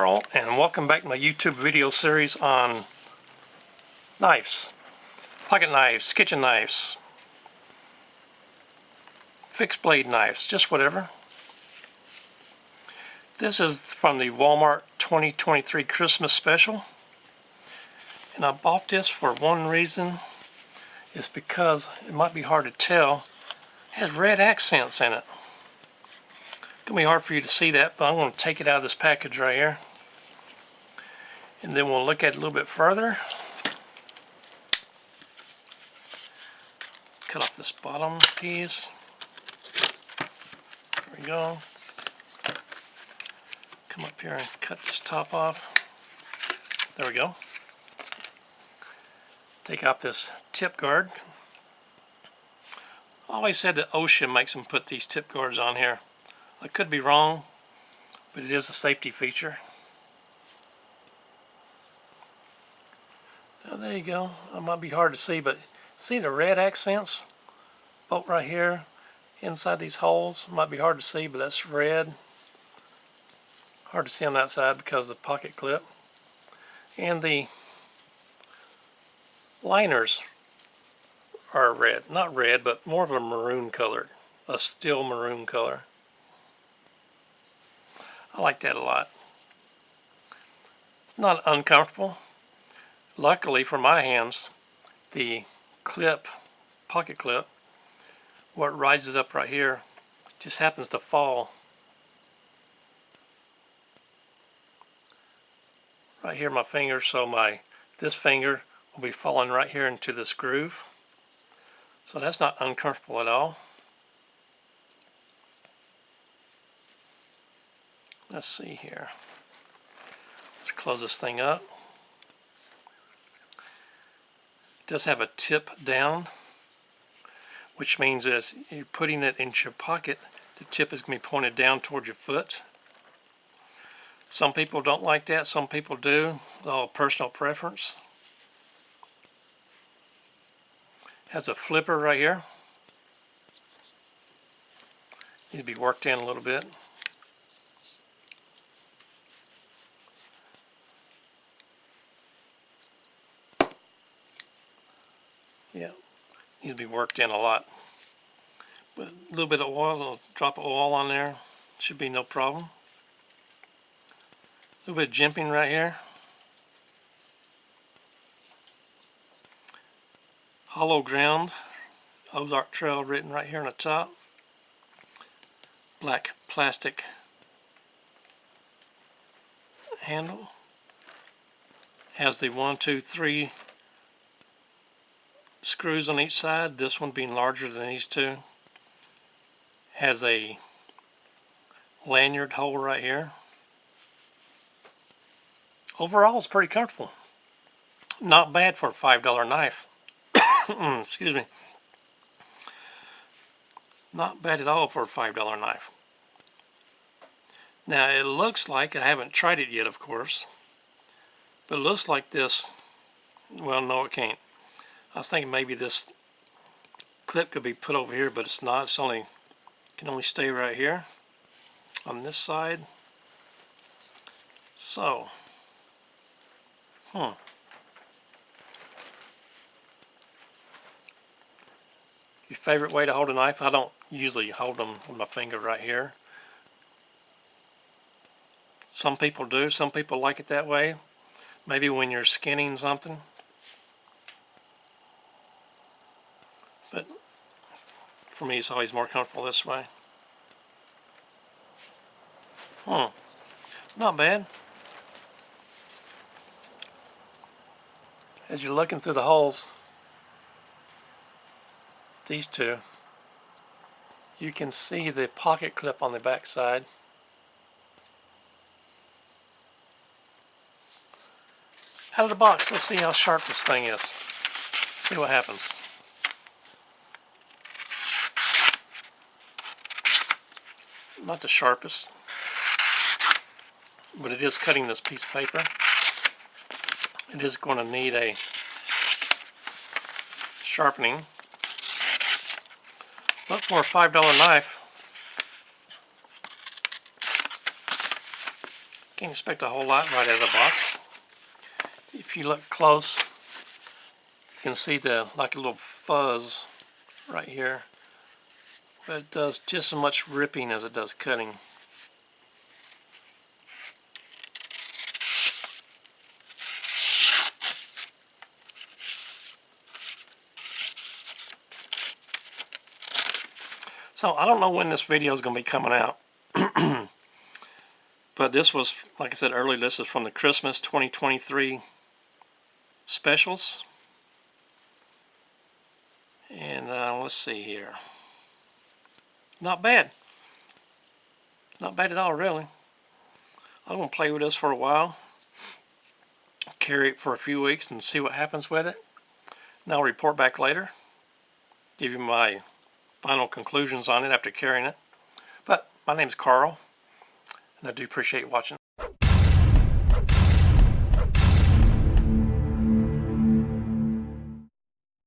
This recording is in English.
Carl, and welcome back to my YouTube video series on knives, pocket knives, kitchen knives, fixed blade knives, just whatever. This is from the Walmart 2023 Christmas special, and I bought this for one reason. It's because it might be hard to tell, it has red accents in it. It's going to be hard for you to see that, but I'm going to take it out of this package right here. And then we'll look at it a little bit further. Cut off this bottom piece. There we go. Come up here and cut this top off. There we go. Take off this tip guard. I always said that OSHA makes them put these tip guards on here. I could be wrong, but it is a safety feature. Now there you go. It might be hard to see, but see the red accents? Both right here, inside these holes. It might be hard to see, but that's red. Hard to see on that side because of the pocket clip. And the liners are red. Not red, but more of a maroon color. A steel maroon color. I like that a lot. It's not uncomfortable. Luckily for my hands, the clip, pocket clip, what rises up right here, just happens to fall right here, my finger, so this finger will be falling right here into this groove. So that's not uncomfortable at all. Let's see here. Let's close this thing up. It does have a tip down, which means that if you're putting it in your pocket, the tip is going to be pointed down towards your foot. Some people don't like that, some people do. It's all personal preference. Has a flipper right here. Needs to be worked in a little bit. Yeah, needs to be worked in a lot. But a little bit of oil, I'll drop of oil on there. Should be no problem. A little bit of jimping right here. Hollow ground, Ozark Trail written right here on the top. Black plastic handle. Has the 1, 2, 3 screws on each side, this one being larger than these two. Has a lanyard hole right here. Overall, it's pretty comfortable. Not bad for a $5 knife. Excuse me. Not bad at all for a $5 knife. Now it looks like, I haven't tried it yet of course, but it looks like this, well no it can't. I was thinking maybe this clip could be put over here, but it's not. It's only, can only stay right here on this side. So, your favorite way to hold a knife? I don't usually hold them with my finger right here. Some people do. Some people like it that way. Maybe when you're skinning something. But for me, it's always more comfortable this way. Not bad. As you're looking through the holes, these two, you can see the pocket clip on the back side. Out of the box, let's see how sharp this thing is. See what happens. Not the sharpest, but it is cutting this piece of paper. It is going to need a sharpening. But for a $5 knife, Can't expect a whole lot right out of the box. If you look close, you can see the like a little fuzz right here. But it does just as much ripping as it does cutting. So I don't know when this video is going to be coming out. But this was, like I said earlier, this is from the Christmas 2023 specials. And let's see here. Not bad. Not bad at all, really. I'm going to play with this for a while. Carry it for a few weeks and see what happens with it. And I'll report back later. Give you my final conclusions on it after carrying it. But my name's Carl, and I do appreciate watching.